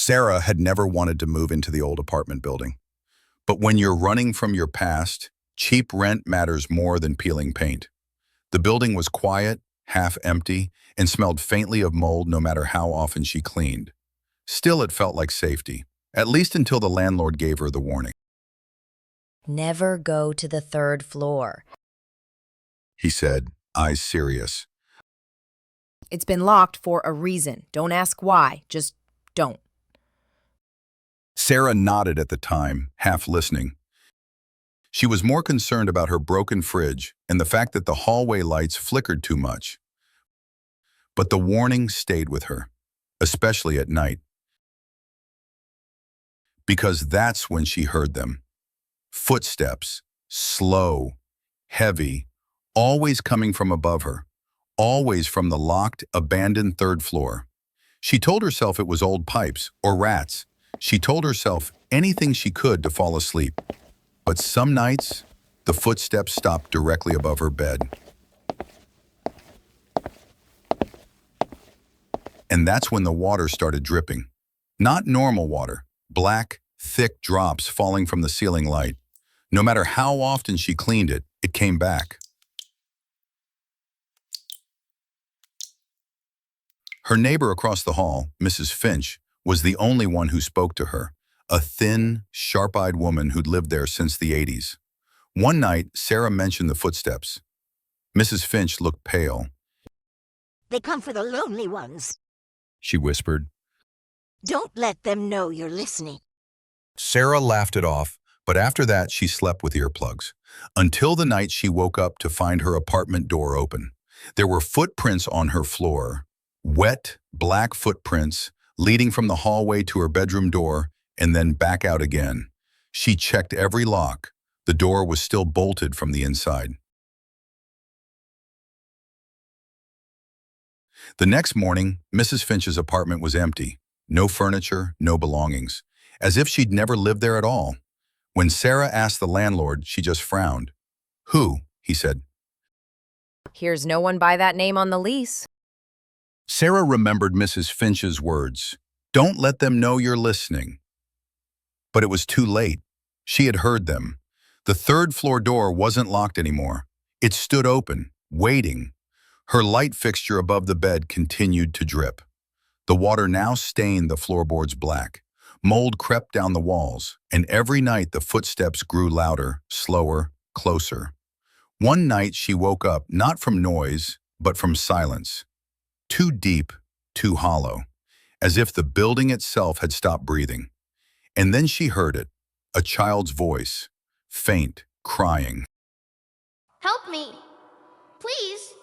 Sarah had never wanted to move into the old apartment building. But when you're running from your past, cheap rent matters more than peeling paint. The building was quiet, half empty, and smelled faintly of mold no matter how often she cleaned. Still, it felt like safety, at least until the landlord gave her the warning. Never go to the third floor. He said, eyes serious. It's been locked for a reason. Don't ask why, just don't. Sarah nodded at the time, half listening. She was more concerned about her broken fridge and the fact that the hallway lights flickered too much. But the warning stayed with her, especially at night. Because that's when she heard them. Footsteps, slow, heavy, always coming from above her, always from the locked, abandoned third floor. She told herself it was old pipes or rats. She told herself anything she could to fall asleep. But some nights, the footsteps stopped directly above her bed. And that's when the water started dripping. Not normal water, black, thick drops falling from the ceiling light. No matter how often she cleaned it, it came back. Her neighbor across the hall, Mrs. Finch, was the only one who spoke to her, a thin, sharp-eyed woman who'd lived there since the 80s. One night, Sarah mentioned the footsteps. Mrs. Finch looked pale. They come for the lonely ones. She whispered. Don't let them know you're listening. Sarah laughed it off, but after that she slept with earplugs, until the night she woke up to find her apartment door open. There were footprints on her floor, wet, black footprints, leading from the hallway to her bedroom door and then back out again. She checked every lock. The door was still bolted from the inside. The next morning, Mrs. Finch's apartment was empty. No furniture, no belongings, as if she'd never lived there at all. When Sarah asked the landlord, she just frowned. "Who?" he said. Here's no one by that name on the lease. Sarah remembered Mrs. Finch's words. Don't let them know you're listening. But it was too late. She had heard them. The third floor door wasn't locked anymore. It stood open, waiting. Her light fixture above the bed continued to drip. The water now stained the floorboards black. Mold crept down the walls, and every night the footsteps grew louder, slower, closer. One night she woke up not from noise, but from silence. Too deep, too hollow, as if the building itself had stopped breathing. And then she heard it, a child's voice, faint, crying. Help me! Please!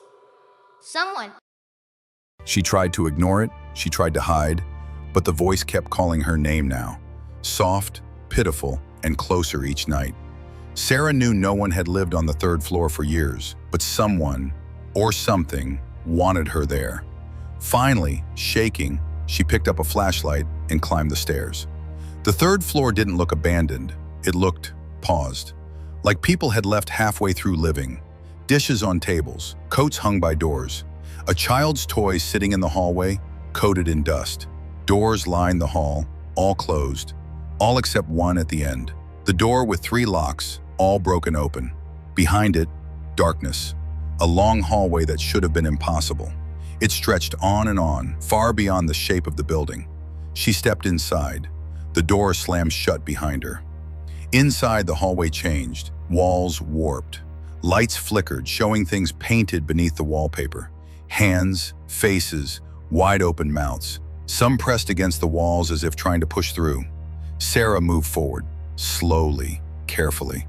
Someone! She tried to ignore it, she tried to hide, but the voice kept calling her name now, soft, pitiful, and closer each night. Sarah knew no one had lived on the third floor for years, but someone, or something, wanted her there. Finally, shaking, she picked up a flashlight and climbed the stairs. The third floor didn't look abandoned. It looked paused, like people had left halfway through living. Dishes on tables, coats hung by doors, a child's toy sitting in the hallway, coated in dust. Doors lined the hall, all closed, all except one at the end. The door with 3 locks, all broken open. Behind it, darkness, a long hallway that should have been impossible. It stretched on and on, far beyond the shape of the building. She stepped inside. The door slammed shut behind her. Inside, the hallway changed, walls warped. Lights flickered, showing things painted beneath the wallpaper. Hands, faces, wide open mouths, some pressed against the walls as if trying to push through. Sarah moved forward, slowly, carefully.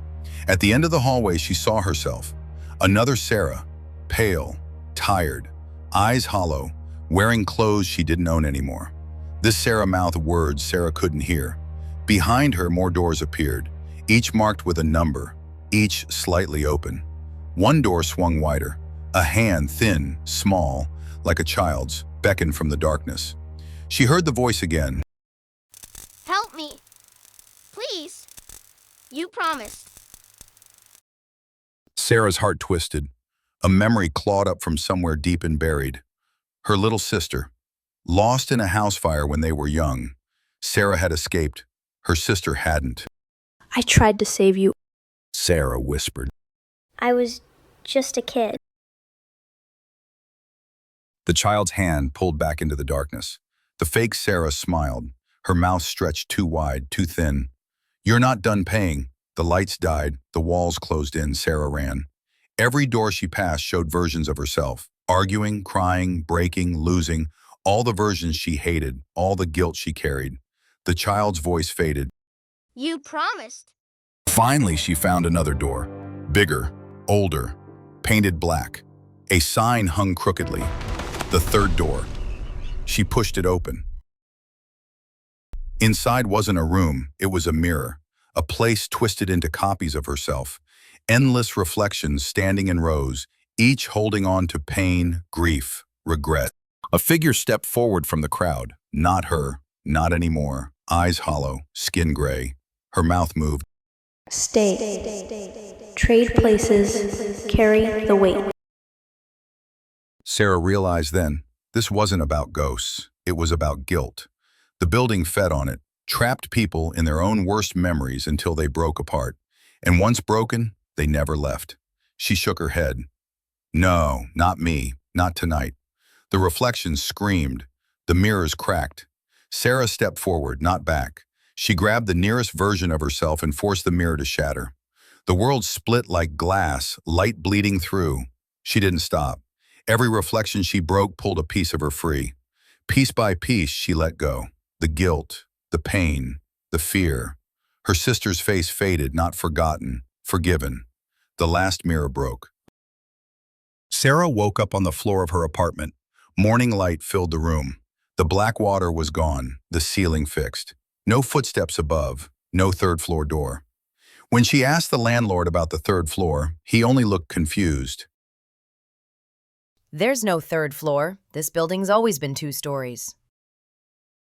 At the end of the hallway, she saw herself. Another Sarah, pale, tired, eyes hollow, wearing clothes she didn't own anymore. This Sarah mouthed words Sarah couldn't hear. Behind her, more doors appeared, each marked with a number, each slightly open. One door swung wider. A hand, thin, small, like a child's, beckoned from the darkness. She heard the voice again. Help me! Please! You promised. Sarah's heart twisted. A memory clawed up from somewhere deep and buried. Her little sister, lost in a house fire when they were young. Sarah had escaped. Her sister hadn't. I tried to save you. Sarah whispered. I was just a kid. The child's hand pulled back into the darkness. The fake Sarah smiled, her mouth stretched too wide, too thin. You're not done paying. The lights died, the walls closed in, Sarah ran. Every door she passed showed versions of herself, arguing, crying, breaking, losing, all the versions she hated, all the guilt she carried. The child's voice faded. You promised. Finally, she found another door. Bigger, older, painted black. A sign hung crookedly. The third door. She pushed it open. Inside wasn't a room, it was a mirror, a place twisted into copies of herself. Endless reflections standing in rows, each holding on to pain, grief, regret. A figure stepped forward from the crowd. Not her, not anymore. Eyes hollow, skin gray. Her mouth moved. Stay. Trade places. Carry the weight. Sarah realized then, this wasn't about ghosts. It was about guilt. The building fed on it, trapped people in their own worst memories until they broke apart. And once broken, they never left. She shook her head. No, not me, not tonight. The reflections screamed. The mirrors cracked. Sarah stepped forward, not back. She grabbed the nearest version of herself and forced the mirror to shatter. The world split like glass, light bleeding through. She didn't stop. Every reflection she broke pulled a piece of her free. Piece by piece, she let go. The guilt, the pain, the fear. Her sister's face faded, not forgotten, forgiven. The last mirror broke. Sarah woke up on the floor of her apartment. Morning light filled the room. The black water was gone, the ceiling fixed. No footsteps above, no third-floor door. When she asked the landlord about the third floor, he only looked confused. There's no third floor. This building's always been 2 stories.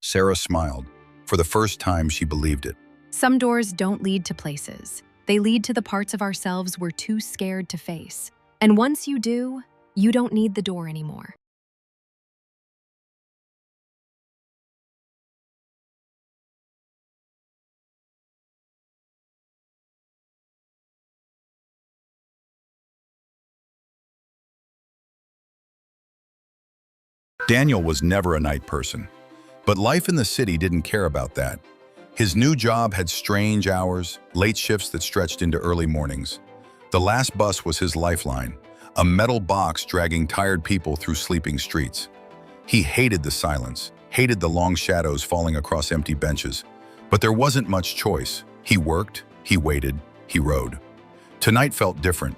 Sarah smiled. For the first time, she believed it. Some doors don't lead to places. They lead to the parts of ourselves we're too scared to face. And once you do, you don't need the door anymore. Daniel was never a night person, but life in the city didn't care about that. His new job had strange hours, late shifts that stretched into early mornings. The last bus was his lifeline, a metal box dragging tired people through sleeping streets. He hated the silence, hated the long shadows falling across empty benches, but there wasn't much choice. He worked, he waited, he rode. Tonight felt different.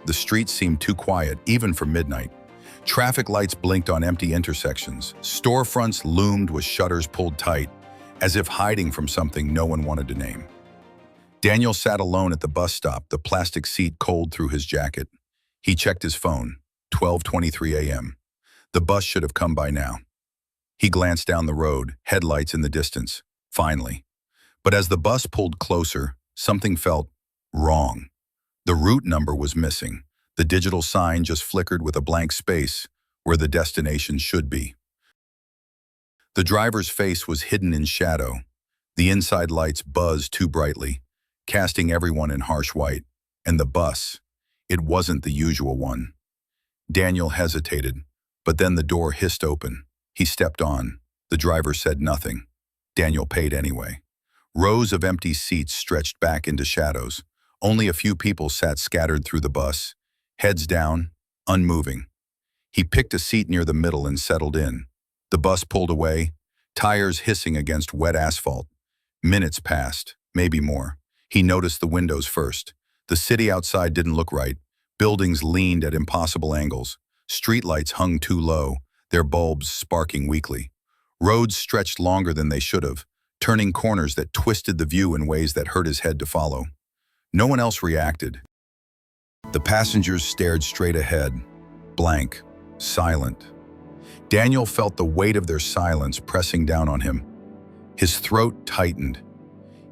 The streets seemed too quiet, even for midnight. Traffic lights blinked on empty intersections. Storefronts loomed with shutters pulled tight, as if hiding from something no one wanted to name. Daniel sat alone at the bus stop, the plastic seat cold through his jacket. He checked his phone, 12:23 a.m. The bus should have come by now. He glanced down the road, headlights in the distance, finally. But as the bus pulled closer, something felt wrong. The route number was missing. The digital sign just flickered with a blank space where the destination should be. The driver's face was hidden in shadow. The inside lights buzzed too brightly, casting everyone in harsh white. And the bus, it wasn't the usual one. Daniel hesitated, but then the door hissed open. He stepped on. The driver said nothing. Daniel paid anyway. Rows of empty seats stretched back into shadows. Only a few people sat scattered through the bus, heads down, unmoving. He picked a seat near the middle and settled in. The bus pulled away, tires hissing against wet asphalt. Minutes passed, maybe more. He noticed the windows first. The city outside didn't look right. Buildings leaned at impossible angles. Streetlights hung too low, their bulbs sparking weakly. Roads stretched longer than they should have, turning corners that twisted the view in ways that hurt his head to follow. No one else reacted. The passengers stared straight ahead, blank, silent. Daniel felt the weight of their silence pressing down on him. His throat tightened.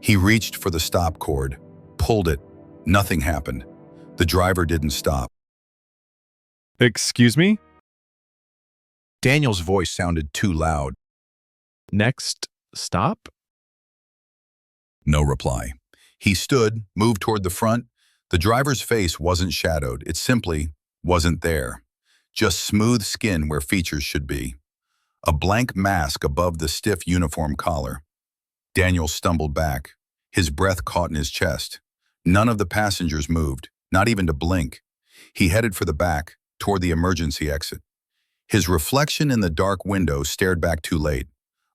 He reached for the stop cord, pulled it. Nothing happened. The driver didn't stop. Excuse me? Daniel's voice sounded too loud. Next stop? No reply. He stood, moved toward the front. The driver's face wasn't shadowed. It simply wasn't there. Just smooth skin where features should be. A blank mask above the stiff uniform collar. Daniel stumbled back. His breath caught in his chest. None of the passengers moved, not even to blink. He headed for the back, toward the emergency exit. His reflection in the dark window stared back too late.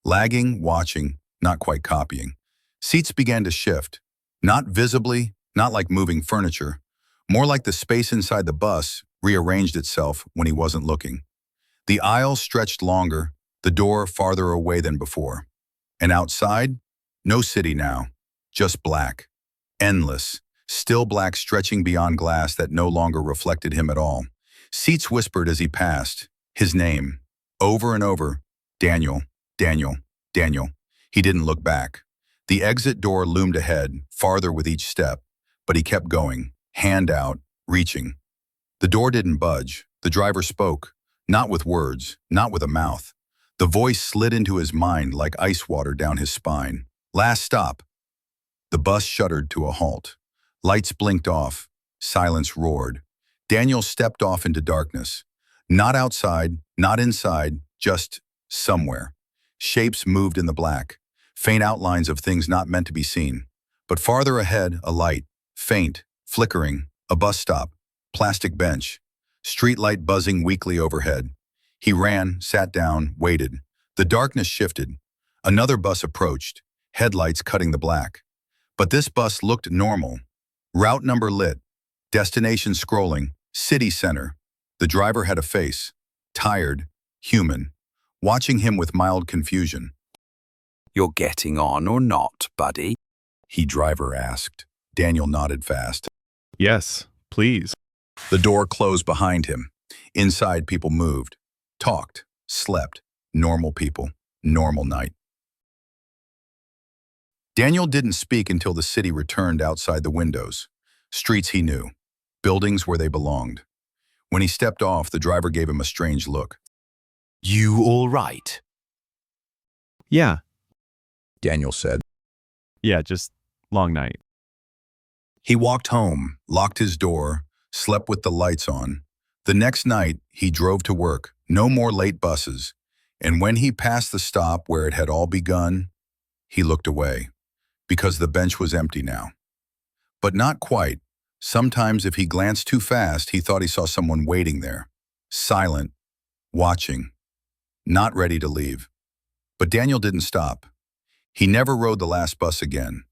Lagging, watching, not quite copying. Seats began to shift. Not visibly, not like moving furniture. More like the space inside the bus rearranged itself when he wasn't looking. The aisle stretched longer, the door farther away than before. And outside, no city now, just black. Endless, still black stretching beyond glass that no longer reflected him at all. Seats whispered as he passed, his name, over and over, Daniel, Daniel, Daniel. He didn't look back. The exit door loomed ahead, farther with each step, but he kept going, hand out, reaching. The door didn't budge. The driver spoke, not with words, not with a mouth. The voice slid into his mind like ice water down his spine. Last stop. The bus shuddered to a halt. Lights blinked off. Silence roared. Daniel stepped off into darkness. Not outside, not inside, just somewhere. Shapes moved in the black, faint outlines of things not meant to be seen. But farther ahead, a light, faint, flickering, a bus stop, plastic bench, streetlight buzzing weakly overhead. He ran, sat down, waited. The darkness shifted. Another bus approached, headlights cutting the black. But this bus looked normal. Route number lit, destination scrolling, city center. The driver had a face, tired, human, watching him with mild confusion. You're getting on or not, buddy? He driver asked. Daniel nodded fast. Yes, please. The door closed behind him. Inside, people moved, talked, slept. Normal people, normal night. Daniel didn't speak until the city returned outside the windows. Streets he knew, buildings where they belonged. When he stepped off, the driver gave him a strange look. You all right? Yeah, Daniel said. yeah, just long night. He walked home, locked his door, slept with the lights on. The next night, he drove to work. No more late buses. And when he passed the stop where it had all begun, he looked away, because the bench was empty now. But not quite. Sometimes if he glanced too fast, he thought he saw someone waiting there, silent, watching, not ready to leave. But Daniel didn't stop. He never rode the last bus again.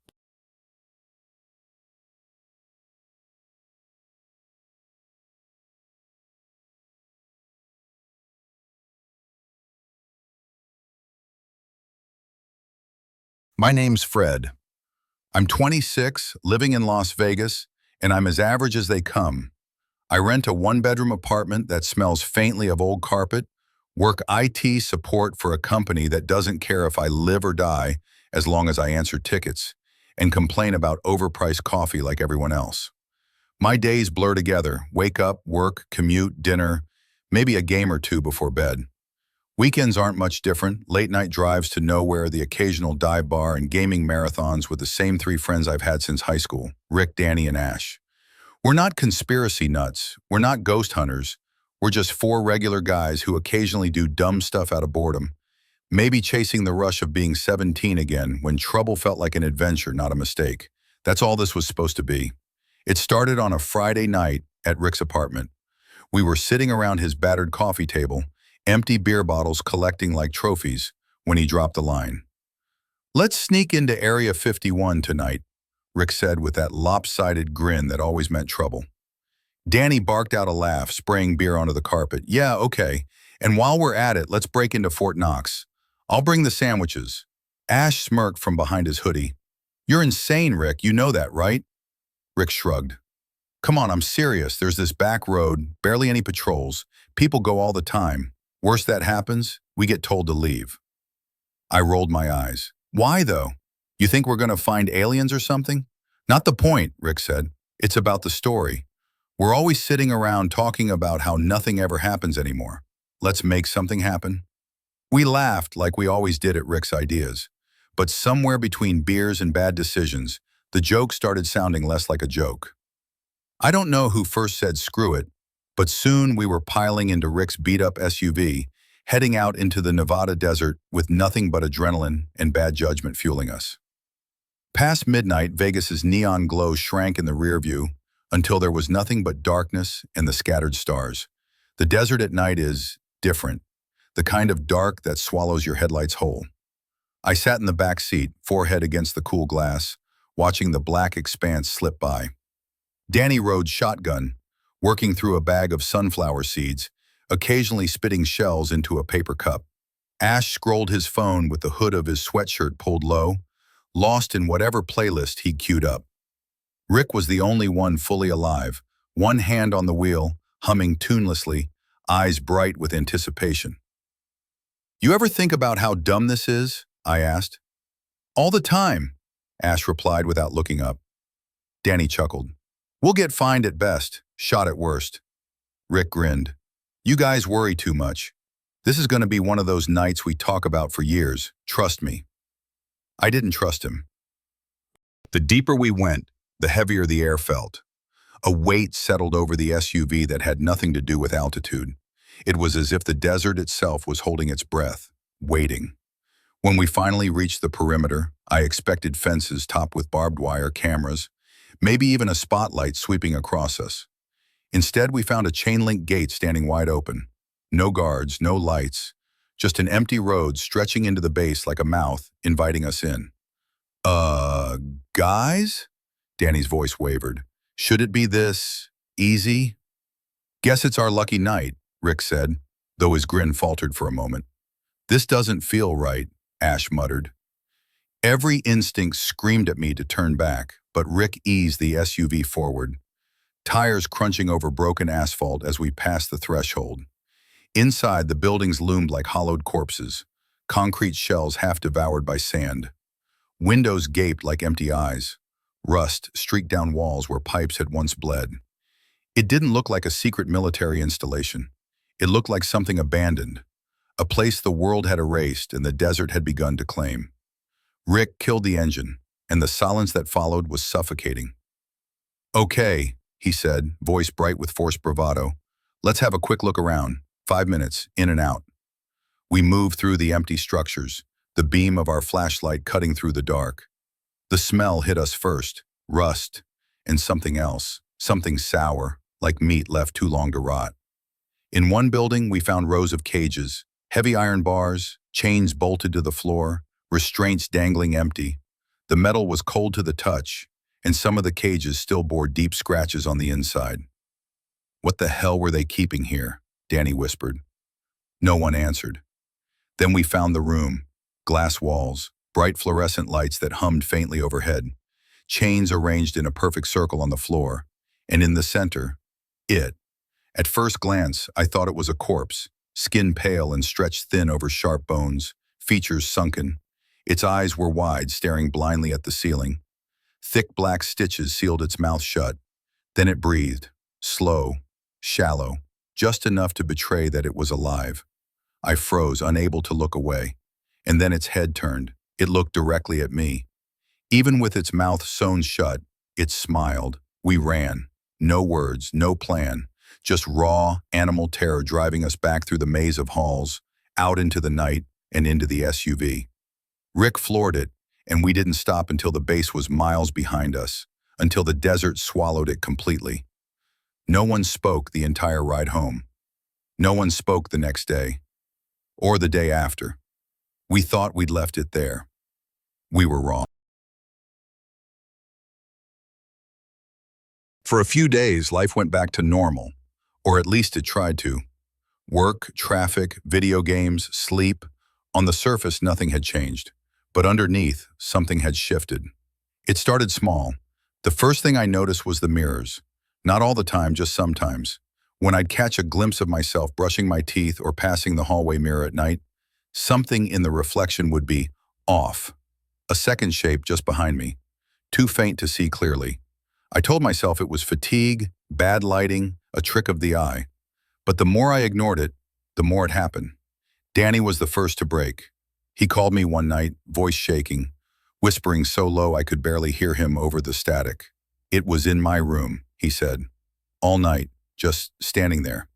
My name's Fred. I'm 26, living in Las Vegas, and I'm as average as they come. I rent a one-bedroom apartment that smells faintly of old carpet, work IT support for a company that doesn't care if I live or die as long as I answer tickets, and complain about overpriced coffee like everyone else. My days blur together, wake up, work, commute, dinner, maybe a game or two before bed. Weekends aren't much different, late-night drives to nowhere, the occasional dive bar, and gaming marathons with the same three friends I've had since high school, Rick, Danny, and Ash. We're not conspiracy nuts, we're not ghost hunters, we're just four regular guys who occasionally do dumb stuff out of boredom, maybe chasing the rush of being 17 again when trouble felt like an adventure, not a mistake. That's all this was supposed to be. It started on a Friday night at Rick's apartment. We were sitting around his battered coffee table, empty beer bottles collecting like trophies, when he dropped the line. "Let's sneak into Area 51 tonight," Rick said with that lopsided grin that always meant trouble. Danny barked out a laugh, spraying beer onto the carpet. "Yeah, okay. And while we're at it, let's break into Fort Knox. I'll bring the sandwiches." Ash smirked from behind his hoodie. "You're insane, Rick. You know that, right?" Rick shrugged. "Come on, I'm serious. There's this back road, barely any patrols. People go all the time. Worst that happens, we get told to leave." I rolled my eyes. "Why, though? You think we're going to find aliens or something?" "Not the point," Rick said. "It's about the story. We're always sitting around talking about how nothing ever happens anymore. Let's make something happen." We laughed like we always did at Rick's ideas. But somewhere between beers and bad decisions, the joke started sounding less like a joke. I don't know who first said screw it, but soon we were piling into Rick's beat-up SUV, heading out into the Nevada desert with nothing but adrenaline and bad judgment fueling us. Past midnight, Vegas's neon glow shrank in the rear view until there was nothing but darkness and the scattered stars. The desert at night is different, the kind of dark that swallows your headlights whole. I sat in the back seat, forehead against the cool glass, watching the black expanse slip by. Danny rode shotgun, working through a bag of sunflower seeds, occasionally spitting shells into a paper cup. Ash scrolled his phone with the hood of his sweatshirt pulled low, lost in whatever playlist he'd queued up. Rick was the only one fully alive, one hand on the wheel, humming tunelessly, eyes bright with anticipation. "You ever think about how dumb this is?" I asked. "All the time," Ash replied without looking up. Danny chuckled. "We'll get fined at best, shot at worst." Rick grinned. "You guys worry too much. This is going to be one of those nights we talk about for years, trust me." I didn't trust him. The deeper we went, the heavier the air felt. A weight settled over the SUV that had nothing to do with altitude. It was as if the desert itself was holding its breath, waiting. When we finally reached the perimeter, I expected fences topped with barbed wire cameras, maybe even a spotlight sweeping across us. Instead, we found a chain-link gate standing wide open. No guards, no lights, just an empty road stretching into the base like a mouth, inviting us in. Guys?" Danny's voice wavered. "Should it be this easy?" "Guess it's our lucky night," Rick said, though his grin faltered for a moment. "This doesn't feel right," Ash muttered. Every instinct screamed at me to turn back, but Rick eased the SUV forward, tires crunching over broken asphalt as we passed the threshold. Inside, the buildings loomed like hollowed corpses, concrete shells half devoured by sand. Windows gaped like empty eyes. Rust streaked down walls where pipes had once bled. It didn't look like a secret military installation. It looked like something abandoned, a place the world had erased and the desert had begun to claim. Rick killed the engine, and the silence that followed was suffocating. "Okay," he said, voice bright with forced bravado. "Let's have a quick look around. 5 minutes, in and out." We moved through the empty structures, the beam of our flashlight cutting through the dark. The smell hit us first, rust, and something else, something sour, like meat left too long to rot. In one building, we found rows of cages, heavy iron bars, chains bolted to the floor, restraints dangling empty. The metal was cold to the touch, and some of the cages still bore deep scratches on the inside. "What the hell were they keeping here?" Danny whispered. No one answered. Then we found the room. Glass walls, bright fluorescent lights that hummed faintly overhead, chains arranged in a perfect circle on the floor, and in the center, it. At first glance, I thought it was a corpse, skin pale and stretched thin over sharp bones, features sunken. Its eyes were wide, staring blindly at the ceiling. Thick black stitches sealed its mouth shut. Then it breathed, slow, shallow, just enough to betray that it was alive. I froze, unable to look away. And then its head turned. It looked directly at me. Even with its mouth sewn shut, it smiled. We ran. No words, no plan. Just raw, animal terror driving us back through the maze of halls, out into the night, and into the SUV. Rick floored it, and we didn't stop until the base was miles behind us, until the desert swallowed it completely. No one spoke the entire ride home. No one spoke the next day, or the day after. We thought we'd left it there. We were wrong. For a few days, life went back to normal, or at least it tried to. Work, traffic, video games, sleep. On the surface, nothing had changed. But underneath, something had shifted. It started small. The first thing I noticed was the mirrors. Not all the time, just sometimes. When I'd catch a glimpse of myself brushing my teeth or passing the hallway mirror at night, something in the reflection would be off. A second shape just behind me, too faint to see clearly. I told myself it was fatigue, bad lighting, a trick of the eye. But the more I ignored it, the more it happened. Danny was the first to break. He called me one night, voice shaking, whispering so low I could barely hear him over the static. It was in my room, he said. All night, just standing there,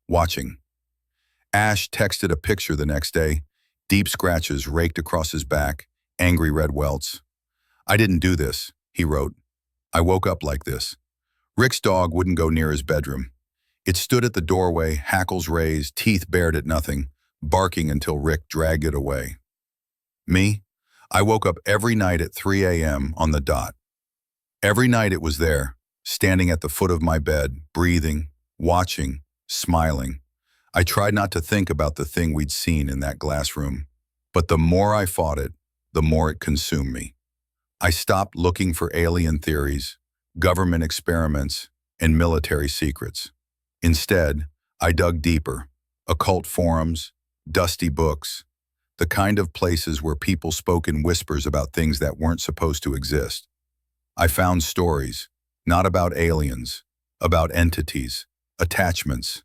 watching. Ash texted a picture the next day, deep scratches raked across his back, angry red welts. I didn't do this, he wrote. I woke up like this. Rick's dog wouldn't go near his bedroom. It stood at the doorway, hackles raised, teeth bared at nothing, barking until Rick dragged it away. Me? I woke up every night at 3 a.m. on the dot. Every night it was there, standing at the foot of my bed, breathing, watching, smiling. I tried not to think about the thing we'd seen in that glass room, but the more I fought it, the more it consumed me. I stopped looking for alien theories, government experiments, and military secrets. Instead, I dug deeper, occult forums, dusty books, the kind of places where people spoke in whispers about things that weren't supposed to exist. I found stories, not about aliens, about entities, attachments,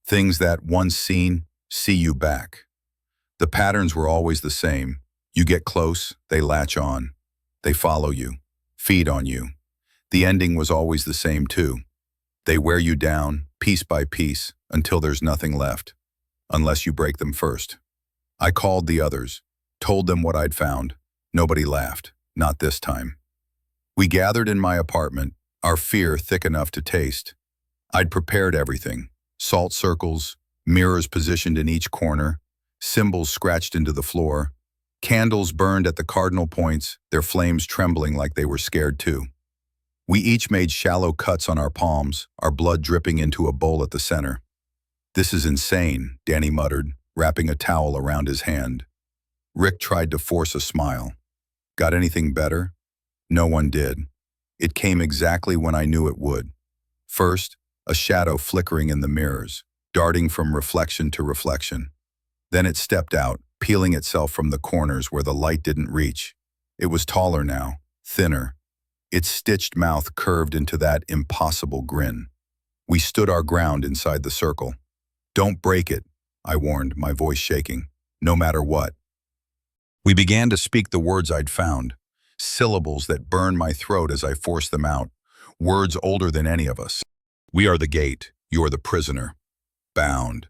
things that once seen, see you back. The patterns were always the same. You get close, they latch on. They follow you, feed on you. The ending was always the same too. They wear you down, piece by piece, until there's nothing left, unless you break them first. I called the others, told them what I'd found. Nobody laughed, not this time. We gathered in my apartment, our fear thick enough to taste. I'd prepared everything, salt circles, mirrors positioned in each corner, symbols scratched into the floor, candles burned at the cardinal points, their flames trembling like they were scared too. We each made shallow cuts on our palms, our blood dripping into a bowl at the center. This is insane, Danny muttered, wrapping a towel around his hand. Rick tried to force a smile. Got anything better? No one did. It came exactly when I knew it would. First, a shadow flickering in the mirrors, darting from reflection to reflection. Then it stepped out, peeling itself from the corners where the light didn't reach. It was taller now, thinner. Its stitched mouth curved into that impossible grin. We stood our ground inside the circle. Don't break it, I warned, my voice shaking, no matter what. We began to speak the words I'd found, syllables that burned my throat as I forced them out, words older than any of us. We are the gate, you're the prisoner. Bound,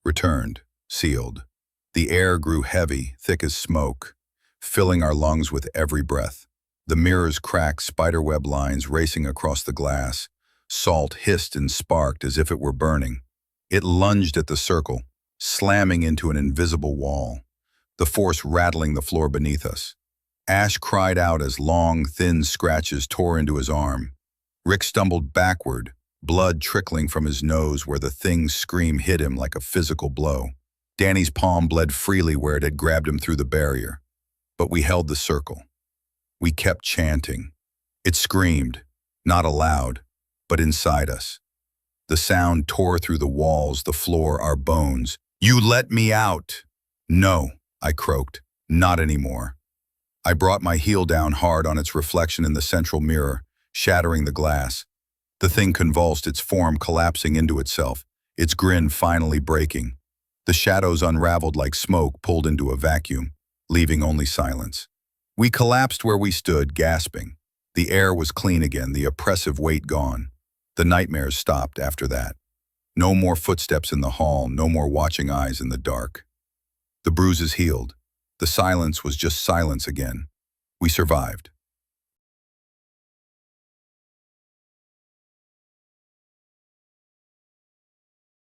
returned, sealed. The air grew heavy, thick as smoke, filling our lungs with every breath. The mirrors cracked, spiderweb lines racing across the glass. Salt hissed and sparked as if it were burning. It lunged at the circle, slamming into an invisible wall, the force rattling the floor beneath us. Ash cried out as long, thin scratches tore into his arm. Rick stumbled backward, blood trickling from his nose where the thing's scream hit him like a physical blow. Danny's palm bled freely where it had grabbed him through the barrier. But we held the circle. We kept chanting. It screamed, not aloud, but inside us. The sound tore through the walls, the floor, our bones. You let me out! No, I croaked, not anymore. I brought my heel down hard on its reflection in the central mirror, shattering the glass. The thing convulsed, its form collapsing into itself, its grin finally breaking. The shadows unraveled like smoke pulled into a vacuum, leaving only silence. We collapsed where we stood, gasping. The air was clean again, the oppressive weight gone. The nightmares stopped after that. No more footsteps in the hall, no more watching eyes in the dark. The bruises healed. The silence was just silence again. We survived.